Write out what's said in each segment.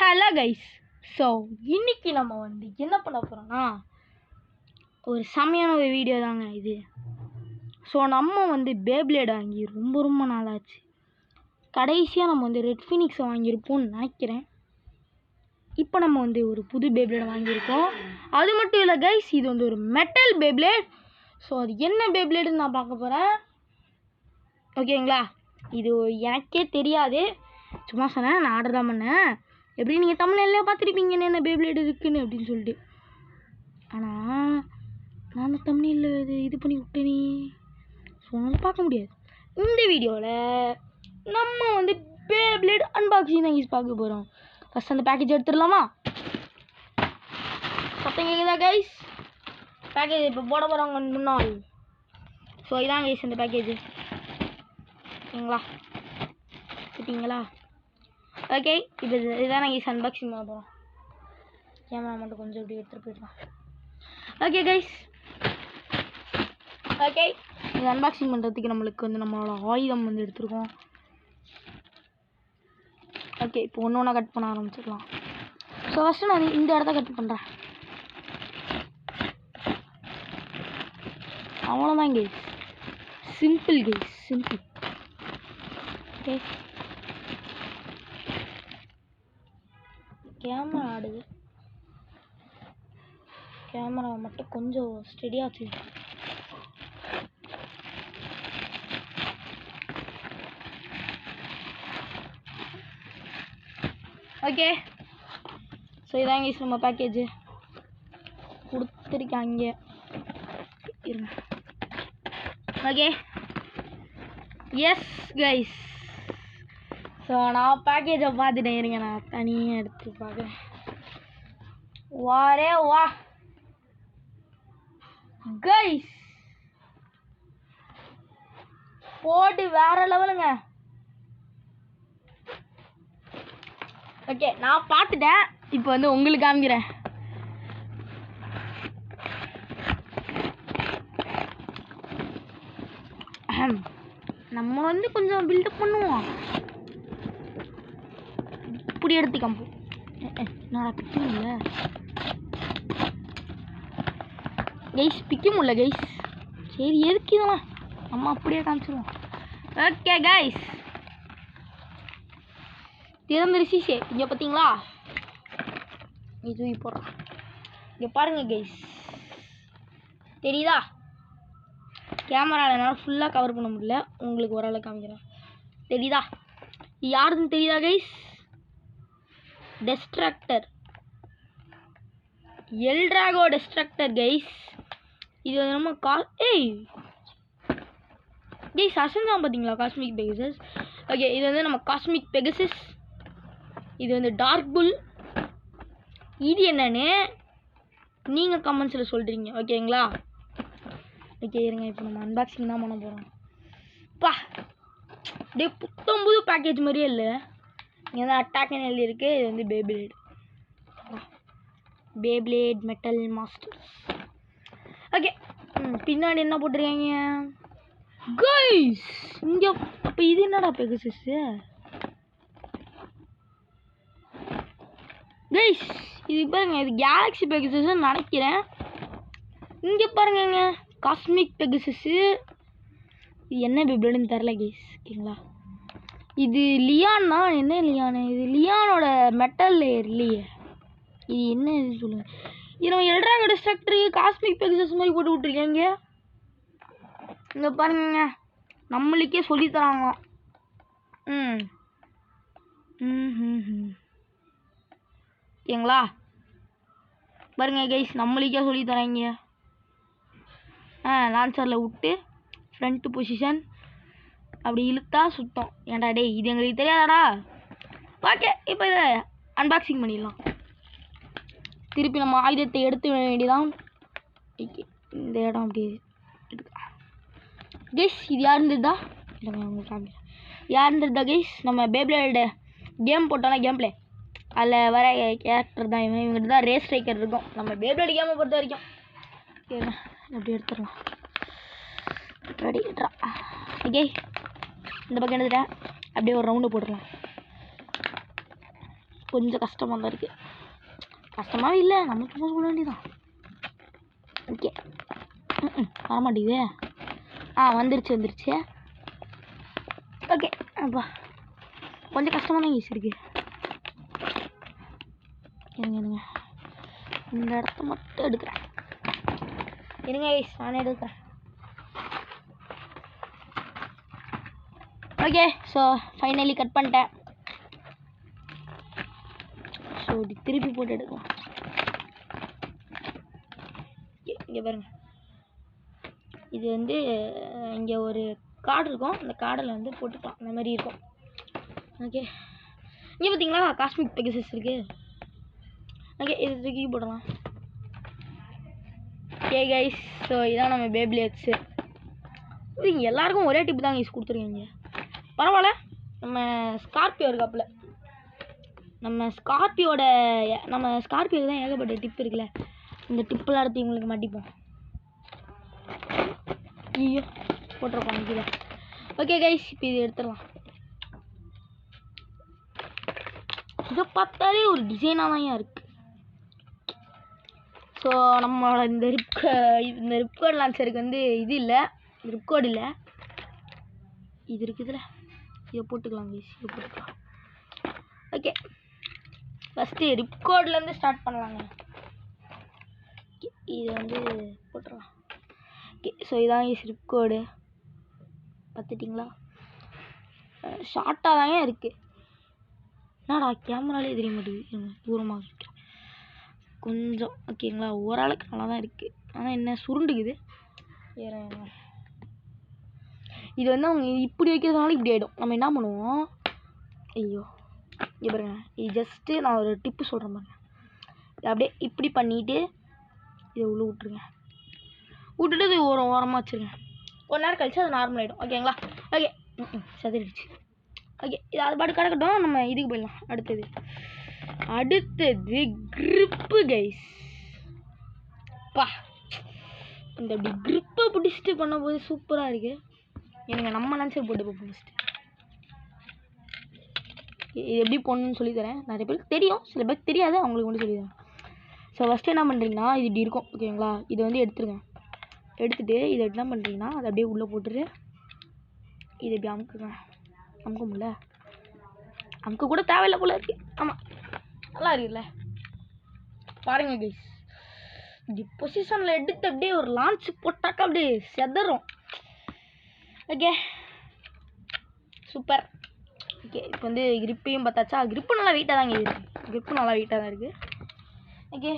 Hello guys. So இன்னைக்கு நம்ம என்ன பண்ண போகிறோம்னா ஒரு செமையான ஒரு வீடியோ தாங்க இது. ஸோ நம்ம பேப்ளேட் வாங்கி ரொம்ப நாளாச்சு. கடைசியாக நம்ம ரெட் ஃபினிக்ஸை வாங்கியிருப்போம்னு நினைக்கிறேன். இப்போ நம்ம ஒரு புது பேப்ளேட் வாங்கியிருக்கோம். அது மட்டும் இல்லை கைஸ், இது ஒரு மெட்டல் பேப்ளேட். ஸோ அது என்ன பேப்ளேடுன்னு நான் பார்க்க போகிறேன். ஓகேங்களா? இது எனக்கே தெரியாது, சும்மா சொன்னேன். நான் ஆர்டர் தான் பண்ணேன். எப்படி நீங்கள் தமிழ்ல பார்த்துருப்பீங்க என்ன பேப்ளேட் இருக்குன்னு அப்படின்னு சொல்லிட்டு. ஆனால் நான் அந்த தமிழில் இது பண்ணி விட்டேனே, ஸோ அதனால் பார்க்க முடியாது. இந்த வீடியோவில் நம்ம பேப்ளேட் அன்பாக்சிங் தான் கைஸ் பார்க்க போகிறோம். ஃபஸ்ட் அந்த பேக்கேஜ் எடுத்துடலாமா? சத்தம் கேட்குதா கைஸ்? பேக்கேஜ் இப்போ போட போகிறாங்க முன்னாள். ஸோ இதான் கைஸ் அந்த பேக்கேஜ். ஓகேங்களா? சரிங்களா? ஓகே, இப்போ இதுதான் கைஸ் அன்பாக்சிங் பண்ண போகிறோம். கேமரா மட்டும் கொஞ்சம் இப்படி எடுத்துகிட்டு போயிடலாம். ஓகே கைஸ், ஓகே, இது அன்பாக்சிங் பண்ணுறதுக்கு நம்மளுக்கு நம்மளோட ஆயுதம் எடுத்துருக்கோம். ஓகே, இப்போ ஒன்று ஒன்றா கட் பண்ண ஆரம்பிச்சிடலாம். ஸோ ஃபஸ்ட்டு நான் இந்த இடத்த கட் பண்ணுறேன். அவ்வளோதான் guys, simple guys, simple. Okay, camera ஆடுது. கேமரா மட்டும் கொஞ்சம் ஸ்டெடியாக வச்சு. ஓகே, ஸோ இதான் கைஸ் நம்ம பேக்கேஜ் கொடுத்துருக்காங்க. இருங்க. ஓகே, எஸ் கைஸ், ஸோ நான் பேக்கேஜை பார்த்துட்டேன். இருங்க, நான் தனியாக எடுத்து பார்க்குறேன். வாரே வா கைஸ், போட்டு வேற லெவலுங்க. ஓகே, நான் பார்த்துட்டேன். இப்போ உங்களுக்கு காமிக்கிறேன். நம்ம கொஞ்சம் பில்டப் பண்ணுவோம். இப்படி எடுத்து காம்பு நான் பிக்க முடியல கைஸ், பிக்க முடியல கைஸ். சரி, எதுக்கு இதெல்லாம் நம்ம அப்படியே காமிச்சிடுவோம். Okay guys, திறந்துருச்சு. சரி, இங்கே பார்த்தீங்களா? இது போடுறோம். இங்கே பாருங்க கைஸ், தெரியுதா? கேமராவில் என்னால் ஃபுல்லாக கவர் பண்ண முடியல, உங்களுக்கு ஓரளவு காமிக்கிறேன். தெரியுதா? யாருன்னு தெரியுதா கைஸ்? டெஸ்ட்ரக்டர், எல்ட்ராகோ டெஸ்ட்ரக்டர் கைஸ். இது நம்ம கைஸ் அசன்தான் பார்த்தீங்களா? Cosmic Pegasus. ஓகே, இது நம்ம காஸ்மிக் பெகசஸ். இது டார்க் புல். இது என்னன்னு நீங்கள் கமெண்ட்ஸில் சொல்கிறீங்க. ஓகேங்களா? ஓகே, இருங்க, இப்போ நம்ம அன்பாக்சிங் தான் பண்ண போகிறோம். பா, அப்படியே புத்தம் புது பேக்கேஜ் மாதிரியே இல்லை. இங்கே தான் அட்டாக்னு எழுதியிருக்கு. இது beyblade, beyblade metal masters. Okay, பின்னாடி என்ன போட்டிருக்காங்க கைஸ்? இங்கே அப்போ இது என்னடா பெகசஸ் கைஸ்? இது பாருங்க, இது கேலக்ஸி பெகசஸ்ன்னு நினைக்கிறேன். இங்கே பாருங்க, காஸ்மிக் பெகசஸ். இது என்ன பேப்ளேடுன்னு தெரில கைஸ். ஓகேங்களா? இது லியான் தான். என்ன லியானு? இது லியானோட மெட்டல் லேயர் இல்லையே. இது என்ன இது சொல்லுங்க. இது நம்ம எல்ட்ராகோ டெஸ்ட்ரக்டருக்கு காஸ்மிக் பெகசஸ் மாதிரி போட்டு விட்ருக்கேங்க. இங்கே பாருங்க, நம்மளுக்கே சொல்லித்தராங்க. ஓகேங்களா? பாருங்க கைஸ், நம்மளுக்கே சொல்லித்தராங்க. லான்சரில் விட்டு ஃப்ரண்ட் பொசிஷன் அப்படி இழுத்தா சுத்தம். ஏன்டா டேய், இது எங்களுக்கு தெரியாதாடா? ஓகே, இப்போ இதை அன்பாக்சிங் பண்ணிடலாம். திருப்பி நம்ம ஆயுதத்தை எடுத்து வேண்டியதான். இந்த இடம் அப்படி எடுக்கலாம் கைஸ். இது யார் இருந்ததா? இல்லைங்க, உங்களுக்கு காமிக்கிறேன். யார் இருந்ததா கைஸ்? நம்ம பேப்ளேட் கேம் போட்டோம்னா கேம் பிளே, அதில் வர கேரக்டர் தான் இவன். இவங்ககிட்ட தான் ரேஸ் ஸ்ட்ரைக்கர் இருக்கும் நம்ம பேப்ளேட் கேமை பொறுத்த வரைக்கும். ஓகேங்க, அப்படி எடுத்துடலாம். ரெடி. ஓகே, இந்த பக்கம் எடுத்துட்டேன். அப்படியே ஒரு ரவுண்டு போட்டுடலாம். கொஞ்சம் கஷ்டமாக தான் இருக்குது. கஷ்டமாகவே இல்லை, நமக்கு சும்மா சொல்ல வேண்டியதான். ஓகே. வரமாட்டேங்குதே. வந்துருச்சு. ஓகே. அப்பா கொஞ்சம் கஷ்டமாக தான் ஈஸி இருக்குது. இருங்க இந்த இடத்த மட்டும் எடுக்கிறேன். இருங்க கைஸ், நானே எடுக்கிறேன். ஓகே. ஸோ ஃபைனலி கட் பண்ணிட்டேன். ஸோ இப்படி திருப்பி போட்டு எடுக்கலாம். இங்கே பாருங்க, இது வந்து இங்கே ஒரு கார்டு இருக்கும். அந்த கார்டில் வந்து போட்டுக்கலாம். அந்த மாதிரி இருக்கும். ஓகே. இங்கே பார்த்தீங்களா காஸ்மிக் பெகசஸ் இருக்குது. ஓகே, இது தூக்கி போடலாம். ஓகே கைஸ், ஸோ இதான் நம்ம பேப்லேட்ஸு. இது எல்லாருக்கும் ஒரே டிப்பு தான் யூஸ் கொடுத்துருக்கீங்க. பரவாயில்ல, நம்ம ஸ்கார்பியோ இருக்காப்புல. நம்ம ஸ்கார்பியோக்கு தான் ஏகப்பட்ட டிப் இருக்குல்ல. இந்த டிப்பெல்லாம் எடுத்து இவங்களுக்கு மாட்டிப்போம். ஐயோ போட்டிருப்போம் கீழே. ஓகே கைஸ், இப்போ இது எடுத்துடலாம். இதை பார்த்தாலே ஒரு டிசைனாக தான் இருக்குது. ஸோ நம்மளோட இந்த ரிப்கோட் லான்ச்சருக்கு வந்து இது இல்லை, ரிப்கோட் இல்லை, இது இருக்குதுல்ல, இதை போட்டுக்கலாம் கைஸ், இதை போட்டுக்கலாம். ஓகே, ஃபஸ்ட்டு ரிப்கோட்லேருந்து ஸ்டார்ட் பண்ணலாங்க. இது வந்து போட்டுடலாம். ஓகே, ஸோ இதான் கைஸ் ரிப்கோடு. பார்த்துட்டிங்களா, ஷார்ட்டாக தாங்க இருக்குது. என்னடா கேமராலே தெரிய மாட்டேங்குது, தூரமாக இருக்கு கொஞ்சம். ஓகேங்களா, ஓரளவுக்கு நல்லா தான் இருக்குது. ஆனால் என்ன சுருண்டுக்குது. இது வந்து அவங்க இப்படி வைக்கிறதுனால இப்படி ஆகிடும். நம்ம என்ன பண்ணுவோம், ஐயோ இங்கே பாருங்க, இது ஜஸ்ட்டு நான் ஒரு டிப்பு சொல்கிறேன் பாருங்க. இது அப்படியே இப்படி பண்ணிவிட்டு இதை உள்ளே விட்டுருங்க. விட்டுட்டு இது ஓரமாக வச்சுருங்க. ஒரு நேரம் கழிச்சு அது நார்மல் ஆகிடும். ஓகேங்களா. ஓகே, சதுரிடுச்சு. ஓகே, இது அது பாட்டு கிடக்கட்டும். நம்ம இதுக்கு போயிடலாம். அடுத்தது கிரிப்பு கைஸ். பா, இந்த அப்படி கிரிப்பை பிடிச்சிட்டு பண்ணும்போது சூப்பராக இருக்குது. எனக்கு நம்ம லான்ச்சர் போட்டு பார்ப்போம் ஃபஸ்ட்டு. இது எப்படி போடணும்னு சொல்லித்தரேன். நிறைய பேருக்கு தெரியும், சில பேருக்கு தெரியாது, அவங்களுக்கு மட்டும் சொல்லித்தரேன். ஸோ ஃபஸ்ட்டு என்ன பண்ணுறீங்கன்னா, இது இப்படி இருக்கும். ஓகேங்களா, இதை வந்து எடுத்துருங்க. எடுத்துகிட்டு இதை என்ன பண்ணுறீங்கன்னா, அதை அப்படியே உள்ளே போட்டுட்டு இதை இப்படி அமுக்குங்க. அமுக்க முடியல, அமுக்க கூட தேவையில்லை போல இருக்கு. ஆமாம், நல்லா இருக்குல்ல. பாருங்க கைஸ், இப்படி பொசிஷனில் எடுத்து அப்படியே ஒரு லான்ச் போட்டாக்கா அப்படியே செதறும். Okay, super. ஓகே, இப்போ வந்து கிரிப்பையும் பார்த்தாச்சா. கிரிப்பு நல்லா வெயிட்டாக தாங்க இருக்குது. கிரிப்பு நல்லா வெயிட்டாக தான் இருக்குது. ஓகே,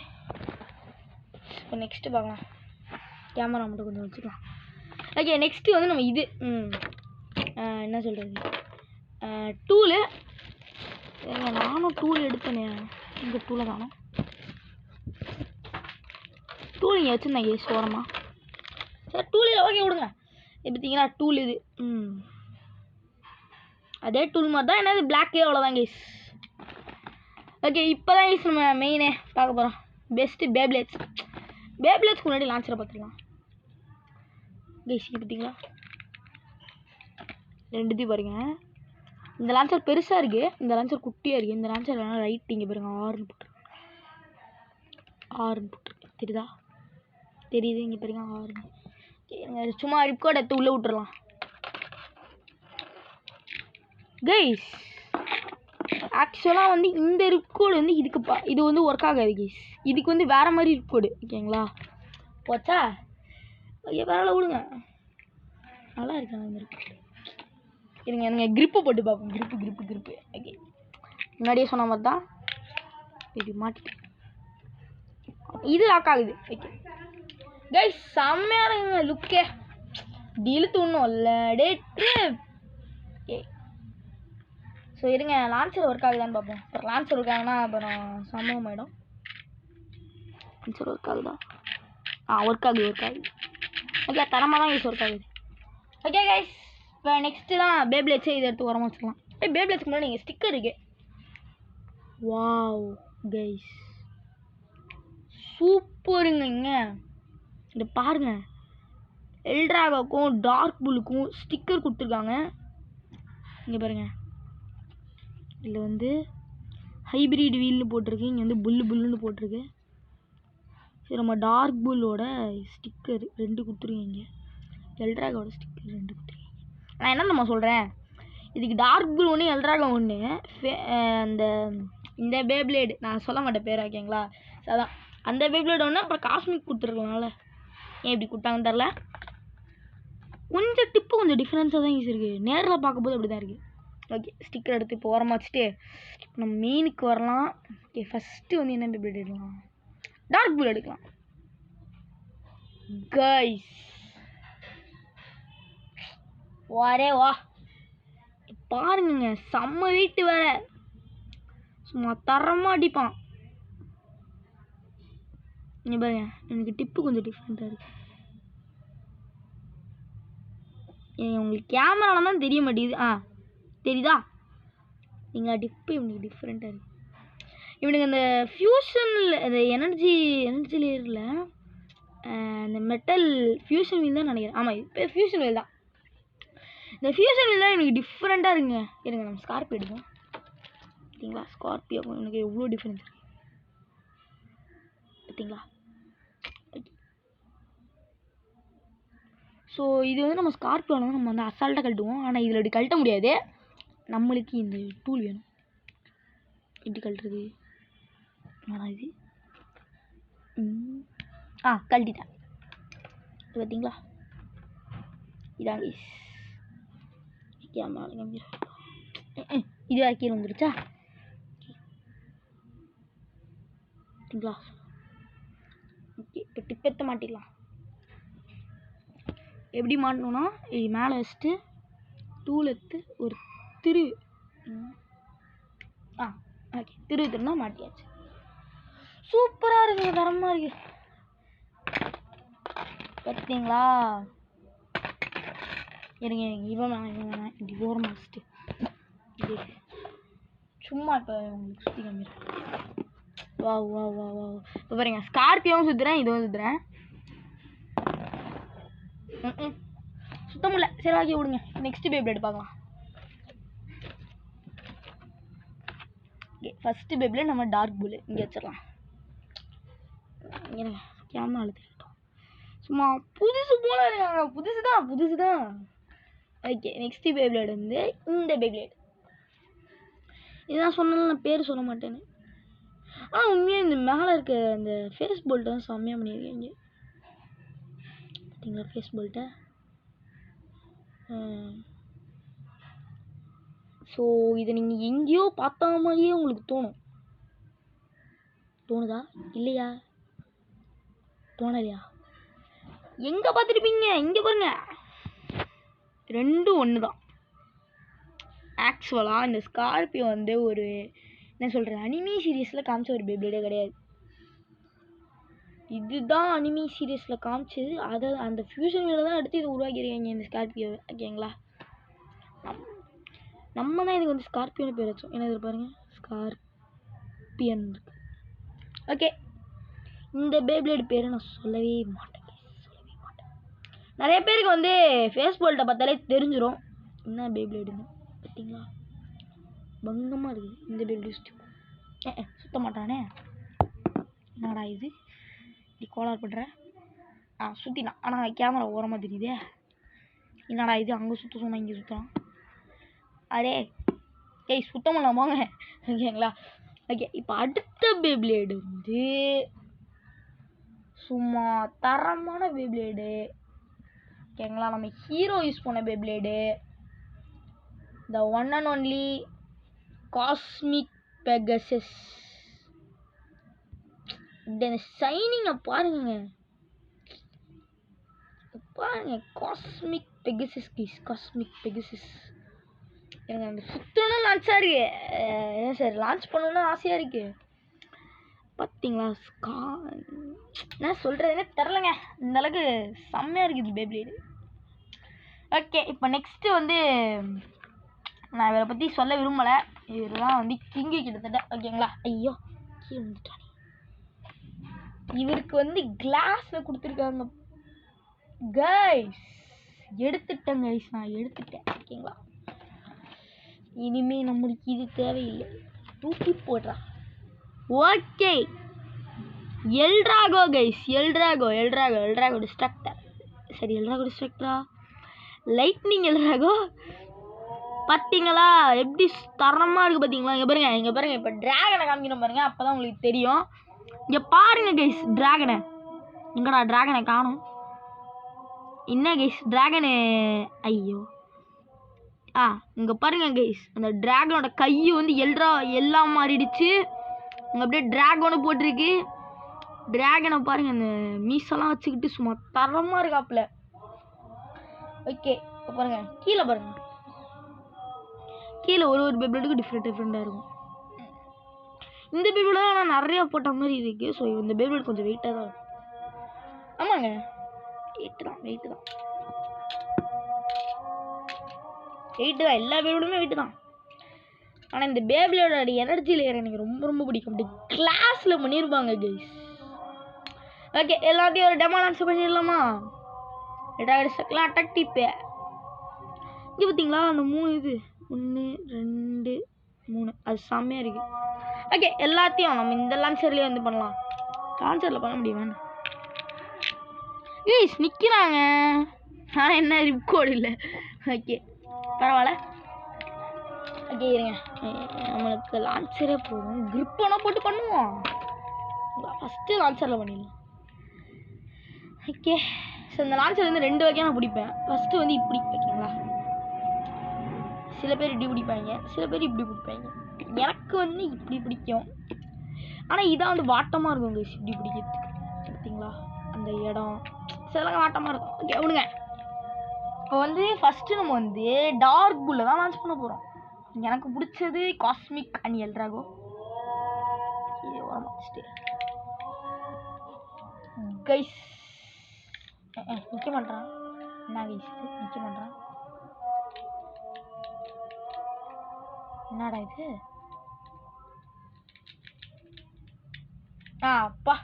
இப்போ நெக்ஸ்ட்டு பார்க்கலாம். கேமரா மட்டும் கொஞ்சம் வச்சுக்கலாம். ஓகே, நெக்ஸ்ட்டு வந்து நம்ம இது என்ன சொல்கிறது, டூலு. நானும் டூல் எடுத்தேனே, இந்த டூலை தானும் டூல் இங்கே வச்சுருந்தேன் கேஸ் ஓரமாக. சரி, டூல் ஓகே விடுங்க. இது பார்த்தீங்களா டூல் இது. அதே டூல் மாதிரி தான், என்னது பிளாக்கே அவ்வளோதான் கேஸ். ஓகே, இப்போ தான் கேஸ் நம்ம மெயினே பார்க்க போகிறோம். பெஸ்ட்டு பேப்லேட்ஸ்க்கு முன்னாடி லான்ச்சரை பார்த்துக்கலாம் கேஸ். இது பார்த்தீங்களா, ரெண்டுத்தையும் பாருங்க. இந்த லான்ச்சர் பெருசாக இருக்குது, இந்த லான்ச்சர் குட்டியாக இருக்குது. இந்த லான்ச்சர் வேணால் ரைட் இங்கே பாருங்க, ஆறுன்னு போட்டுருக்கு. தெரியுதா, தெரியுது இங்கே பாருங்க, ஆறுன்னு. சும்மா ரிப்கோட் எடுத்து உள்ளே விட்டுறலாம் கைஸ். ஆக்சுவலாக வந்து இந்த ரிப்கோடு வந்து இது வந்து ஒர்க் ஆகாது கைஸ். இதுக்கு வந்து வேறு மாதிரி ரிப்கோடு. ஓகேங்களா, போச்சா. ஓகே, பரவாயில்ல விடுங்க, நல்லா இருக்காங்க இந்த ரிப்கோடு. இருங்க கிரிப்பு போட்டு பார்ப்போம். கிரிப்பு. ஓகே, முன்னாடியே சொன்ன மாதிரி தான் இது மாட்டிட்டு இது லாக் ஆகுது. ஓகே கைஸ், செம்மையாக இருக்குங்க லுக்கே. இப்படி இழுத்து ஒன்றும் இல்லை டேட்டு. ஓகே, ஸோ இருங்க லான்ச்சர் ஒர்க் ஆகுதான்னு பார்ப்போம். அப்புறம் லான்ச்சர் ஒர்க் ஆகுனா அப்புறம் சம்பவம் ஆகிடும். லான்ச்சர் ஒர்க் ஆகுதா? ஒர்க் ஆகுது. ஓகே, தரமாக தான் யூஸ் ஒர்க் ஆகுது. ஓகே கைஸ், இப்போ நெக்ஸ்ட்டு தான் பேப்லேட்ஸே இதை எடுத்து உரமாக வச்சுக்கலாம். பேப்லேட்ஸ்க்கு முன்னாடி நீங்கள் ஸ்டிக்கர் இருக்கு. வாவ் கைஸ், சூப்பருங்க. இதை பாருங்கள், எல்ட்ராகாவுக்கும் டார்க் புல்லுக்கும் ஸ்டிக்கர் கொடுத்துருக்காங்க. இங்கே பாருங்கள், இதில் வந்து ஹைப்ரிட் வீல்னு போட்டிருக்கு. இங்கே வந்து புல்லுன்னு போட்டிருக்கு. சரி, நம்ம டார்க் புல்லோட ஸ்டிக்கர் 2 கொடுத்துருக்கீங்க. எல்ட்ராகோட ஸ்டிக்கர் 2 கொடுத்துருக்கீங்க. நான் என்ன நம்ம சொல்கிறேன், இதுக்கு டார்க் புல் ஒன்று, எல்ட்ராகோ ஒன்று. அந்த இந்த பேப்ளேடு நான் சொல்ல மாட்டேன் பேர், ஓகேங்களா? அதான் அந்த பேப்ளேடு ஒன்று, அப்புறம் காஸ்மிக் கொடுத்துருக்கனால ஏன் இப்படி கொடுத்தாங்கன்னு தெரில. கொஞ்சம் டிப்பு கொஞ்சம் டிஃப்ரென்ஸாக தான் யூஸ் இருக்குது. நேரில் பார்க்கும்போது அப்படி தான் இருக்குது. ஓகே, ஸ்டிக்கர் எடுத்து இப்போ ஓரமாக வச்சுட்டு நம்ம மெயினுக்கு வரலாம். ஓகே, ஃபஸ்ட்டு வந்து என்ன பேப்ளேட் எடுக்கலாம்? டார்க் புல் எடுக்கலாம். கைஸ் வாரே வா, பாருங்க செம்ம வெயிட்டு வேற, சும்மா தரமாக அடிப்பான். இங்கே பாருங்க, எனக்கு டிப்பு கொஞ்சம் டிஃப்ரெண்ட்டாக இருக்கு. உங்களுக்கு கேமரால தான் தெரிய மாட்டேங்குது. தெரியுதா? நீங்கள் டிப்பு இவனுக்கு டிஃப்ரெண்ட்டாக இருக்கு. இவனுக்கு அந்த ஃபியூஷனில் அந்த எனர்ஜி லேயரில் அந்த மெட்டல் ஃபியூஷன் வீல் தான் நினைக்கிறேன். ஆமாம், இப்போ ஃபியூஷன் வீல் தான். இந்த ஃபியூஷன் வீல் தான் எனக்கு டிஃப்ரெண்ட்டாக இருக்குங்க. இருங்க, நம்ம ஸ்கார்பியோ எடுப்போம். பார்த்தீங்களா, ஸ்கார்பியோ எனக்கு எவ்வளோ டிஃப்ரென்ஸ் இருக்குது பார்த்தீங்களா? ஸோ இது வந்து நம்ம ஸ்கார்பியோவில் வந்து நம்ம வந்து அசால்ட்டாக கழட்டுவோம். ஆனால் இதில் இப்படி கழட்ட முடியாது. நம்மளுக்கு இந்த டூல் வேணும். எப்படி கழட்டுறது? ஆனால் இது கழட்டிட்டேன். பார்த்தீங்களா, இதாங்க இது கீழே வந்துருச்சா? பார்த்தீங்களா? ஓகே, இப்போ டிப்பெத்த மாட்டிக்கலாம். எப்படி மாட்டணும்னா, இது மேலே வச்சுட்டு டூல் எடுத்து ஒரு திருவி ஓகே திருவினா மாட்டியாச்சு. சூப்பராக இருக்குங்க, தரமாக இருக்கு. பார்த்தீங்களா? இருங்க, இவன் வேணாம் இப்படி ஓரமாக வச்சுட்டு இது சும்மா இப்போ உங்களுக்கு சுற்றி காமிக்கிறேன். வா வா வா வா இப்போ பாருங்க, ஸ்கார்பியோவும் சுற்றுறேன், இதுவும் சுற்றுறேன். சுத்தம் இல்லை. சரி, ஆக்கி விடுங்க. நெக்ஸ்ட் பேப்ளேட் பார்க்கலாம். ஓகே, ஃபஸ்ட்டு பேப்ளேட் நம்ம டார்க் புல் இங்கே வச்சிடலாம். இங்கே கேமரா அழுத்திட்டோம். சும்மா புதுசு போல இருக்காங்க. புதுசு தான். ஓகே, நெக்ஸ்ட் பேப்ளேட் வந்து இந்த பேப்ளேட். இதான் சொன்னாலும் நான் பேர் சொல்ல மாட்டேன்னு. உண்மையாக இந்த மேலே இருக்க இந்த ஃபேஸ் போல்ட்டை தான் செம்மையாக பண்ணியிருக்கீங்க. பார்த்தீங்களா ஃபேஸ் போல்ட்டை? ஸோ இதை நீங்கள் எங்கேயோ பார்த்தா மாதிரியே உங்களுக்கு தோணுதா இல்லையா? தோணலையா? எங்கே பார்த்துருப்பீங்க? இங்கே பாருங்க, ரெண்டும் ஒன்று தான். ஆக்சுவலாக இந்த ஸ்கார்பியோ வந்து ஒரு என்ன சொல்கிற அனிமி சீரீஸில் காமிச்ச ஒரு பேப்ளேடே கிடையாது. இதுதான் அனிமி சீரீஸில் காமிச்சது. அதை அந்த ஃபியூஷன் வீலை தான் எடுத்து இதை உருவாக்கியிருக்காங்க இந்த ஸ்கார்பியோவை, ஓகேங்களா? நம்ம தான் இதுக்கு வந்து ஸ்கார்பியோன்னு பேர் வச்சோம். என்ன இது பாருங்கள், ஸ்கார்பியன் இருக்கு. ஓகே, இந்த பேப்ளேட் பேரை நான் சொல்லவே மாட்டேன். நிறைய பேருக்கு வந்து ஃபேஸ் போல்ட்டை பார்த்தாலே தெரிஞ்சிடும் என்ன பேப்ளேடுன்னு. பார்த்தீங்களா, பங்கமாக இருக்குது. இந்த பேப்ளேட் சுத்த மாட்டானே, என்னடா இது இப்படி கோளாறு பண்ணுற? சுற்றினா, ஆனால் கேமரா ஓரமாக தெரியுதே. என்னடா இது, அங்கே சுற்ற சொன்னால் இங்கே சுற்றலாம். அரே சுத்தம் பண்ணலாம் போங்க, ஓகேங்களா? ஓகே, இப்போ அடுத்த பேப்ளேடு வந்து சும்மா தரமான பேப்ளேடு, ஓகேங்களா? நம்ம ஹீரோ யூஸ் பண்ண பேப்ளேடு, the one and only cosmic Pegasus. இந்த ஷைனிங்கை பாருங்க, காஸ்மிக் பெகசஸ். எனக்கு அந்த சுற்றணும் லான்ச்சாக இருக்கு. ஏன் சார் லான்ச் பண்ணணும்னு ஆசையாக இருக்கு. பார்த்தீங்களா, என்ன சொல்கிறதுனே தெரிலங்க, இந்தளவுக்கு செம்மையாக இருக்குது பேப்ளேடு. ஓகே, இப்போ நெக்ஸ்ட்டு வந்து நான் இவரை பற்றி சொல்ல விரும்பலை. இவர் தான் வந்து கிங்கு கிட்டத்தட்ட, ஓகேங்களா? ஐயோ கீழே வந்துட்டானே. இவருக்கு வந்து கிளாஸில் கொடுத்துருக்காங்க கைஸ். எடுத்துட்டேன் கைஸ், நான் எடுத்துட்டேன், ஓகேங்களா? இனிமேல் நம்மளுக்கு இது தேவையில்லை. தூக்கி போடுறா. ஓகே, எல்ட்ராகோ கைஸ், எல்ட்ராகோ டிஸ்ட்ரக்டர். சரி, எல்ட்ராகோ டிஸ்ட்ரக்டரா, லைட்னிங் எல்ட்ராகோ. பார்த்தீங்களா எப்படி தரமாக இருக்குது பார்த்தீங்களா? இங்கே பாருங்க இப்போ ட்ராகனை காமிக்கணும் பாருங்க, அப்போ தான் உங்களுக்கு தெரியும். இங்கே பாருங்க கைஸ், ட்ராகனை எங்கடா? ட்ராகனை காணும். என்ன கைஸ் ட்ராகனு? ஐயோ, இங்கே பாருங்க கைஸ், அந்த ட்ராகனோட கை வந்து எல்லாம் மாறிடுச்சு. அங்கே அப்படியே ட்ராகனு போட்டிருக்கு. ட்ராகனை பாருங்க, அந்த மீசெல்லாம் வச்சுக்கிட்டு சும்மா தரமாக இருக்காப்புல. ஓகே, இப்போ பாருங்க கீழே பாருங்க, கீழே ஒரு பேப்ளேட்டுக்கு டிஃப்ரெண்ட்டாக இருக்கும். இந்த பேப்ளேட் ஆனால் நிறையா போட்ட மாதிரி இருக்குது. ஸோ இந்த பேப்ளேட் கொஞ்சம் வெயிட்டாக தான் இருக்கும். ஆமாங்க, வெயிட்டு தான் எல்லா பேப்ளேட்டுமே வெயிட்டு தான். ஆனால் இந்த பேப்ளேடோட எனர்ஜி லேயர் எனக்கு ரொம்ப பிடிக்கும். அப்படி கிளாஸில் பண்ணியிருப்பாங்க கைஸ். ஓகே, எல்லாத்தையும் ஒரு டெமோ லான்ச் பண்ணிடலாமா? எல்லாம் அட்ராக்டிவ். இங்கே பார்த்தீங்களா அந்த 3 இது 1 2 3 அது செம்மையாக இருக்குது. ஓகே, எல்லாத்தையும் நம்ம இந்த லான்ச்சர்லேயே வந்து பண்ணலாம். லான்ச்சரில் பண்ண முடியுமா? கைஸ் நிற்கிறாங்க, ஆனால் என்ன ரிப்கோடு இல்லை. ஓகே, பரவாயில்ல. ஓகே, இருங்க, நம்மளுக்கு லான்ச்சரே போதும். கிரிப்பெல்லாம் போட்டு பண்ணுவோம். ஃபஸ்ட்டு லான்ச்சரில் பண்ணிடலாம். ஓகே, ஸோ இந்த லான்ச்சர் வந்து 2 வகையாக நான் பிடிப்பேன். ஃபஸ்ட்டு வந்து இப்படி ஓகேங்களா, சில பேர் இப்படி பிடிப்பாங்க, சில பேர் இப்படி பிடிப்பாங்க. எனக்கு வந்து இப்படி பிடிக்கும். ஆனால் இதான் வந்து வாட்டமாக இருக்கும் கைஸ், இப்படி பிடிக்கிறதுக்கு. பார்த்தீங்களா அந்த இடம் சில வாட்டமாக இருக்கும். ஓகே விடுங்க. இப்போ வந்து ஃபஸ்ட்டு நம்ம வந்து டார்க் புல்லை தான் லான்ச் பண்ண போகிறோம். எனக்கு பிடிச்சது காஸ்மிக் அண்ட் எல்ட்ராகோ. கைஸ் நிற்க மாட்டான். என்ன கைஸ் நிற்க மாட்டான்? என்னடா இது? அப்பா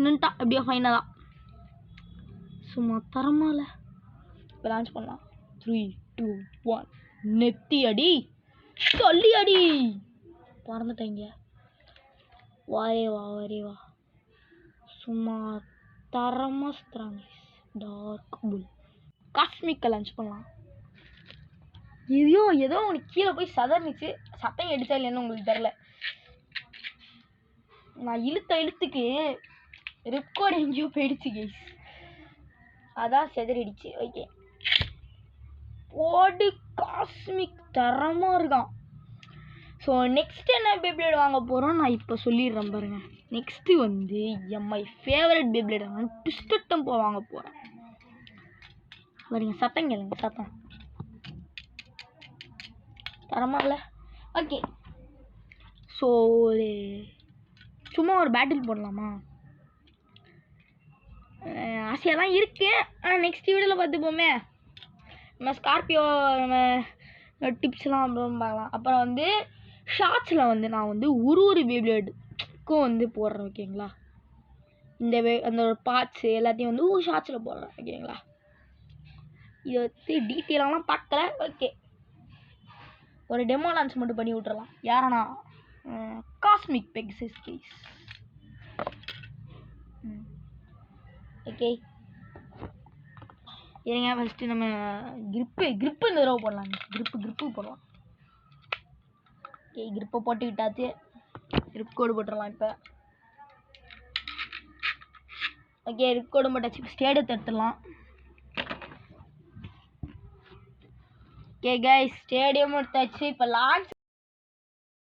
நின்ட்டா அப்படியே ஃபைனாக தான் சும்மா தரமால. இப்போ லான்ச் பண்ணலாம். 3 2 1 நெத்தி அடி, சொல்லி அடி. பறந்துட்டேங்க. வாரே வா சும்மா தரமாக சுற்றுறாங்க. டார்க் புல் காஸ்மிக்கை லான்ச் பண்ணலாம். ஏதோ உனக்கு கீழே போய் சதர்னிச்சு, சத்தம் எடுத்தா இல்லைன்னு உங்களுக்கு தெரில. நான் இழுத்துக்கு ரிப்கோட் எங்கேயோ போயிடுச்சு கைஸ், அதான் செதறிடுச்சு. ஓகே, போடு காஸ்மிக் தரமாக இருக்கான். ஸோ நெக்ஸ்ட் என்ன பேப்ளேட் வாங்க போகிறோம் நான் இப்போ சொல்லிடுறேன் பாருங்க. நெக்ஸ்ட்டு வந்து my favourite beyblade twisted tempo வாங்க போகிறேன். பாருங்க சத்தம் கேளுங்க, சத்தம் தரமாக இல்லை. ஓகே, ஸோ சும்மா ஒரு பேட்டில் போடலாமா? ஆசையாக தான் இருக்குது. ஆனால் நெக்ஸ்ட் வீடியோவில் பார்த்துப்போமே. நம்ம ஸ்கார்பியோ நம்ம டிப்ஸ்லாம் அப்புறம் பார்க்கலாம். அப்புறம் வந்து ஷார்ட்ஸில் வந்து நான் வந்து ஒரு பேப்ளேடுக்கும் வந்து போடுறேன் ஓகேங்களா. அந்த ஒரு பார்ட்ஸு எல்லாத்தையும் வந்து ஷார்ட்ஸில் போடுறேன் ஓகேங்களா. இதை வச்சு டீட்டெயிலாலாம் பார்க்கல. ஓகே, ஒரு டெமோ லான்ச் மட்டும் பண்ணி விட்டுறலாம். யாரனா காஸ்மிக் பெக்ஸஸ் கேஸ். ஓகே, இருங்க ஃபஸ்ட்டு நம்ம கிரிப்பு இந்த தடவை போடலாம். கிரிப்பு போடலாம். ஓகே, கிரிப்பை போட்டுக்கிட்டாச்சு. ரிப் கோடு போட்டுடலாம் இப்போ. ஓகே, ரிப் கோடு போட்டாச்சு. இப்போ ஸ்டேடியத்தை எடுத்துடலாம். ஓகே கைஸ், ஸ்டேடியம் எடுத்தாச்சு. இப்போ லான்ச்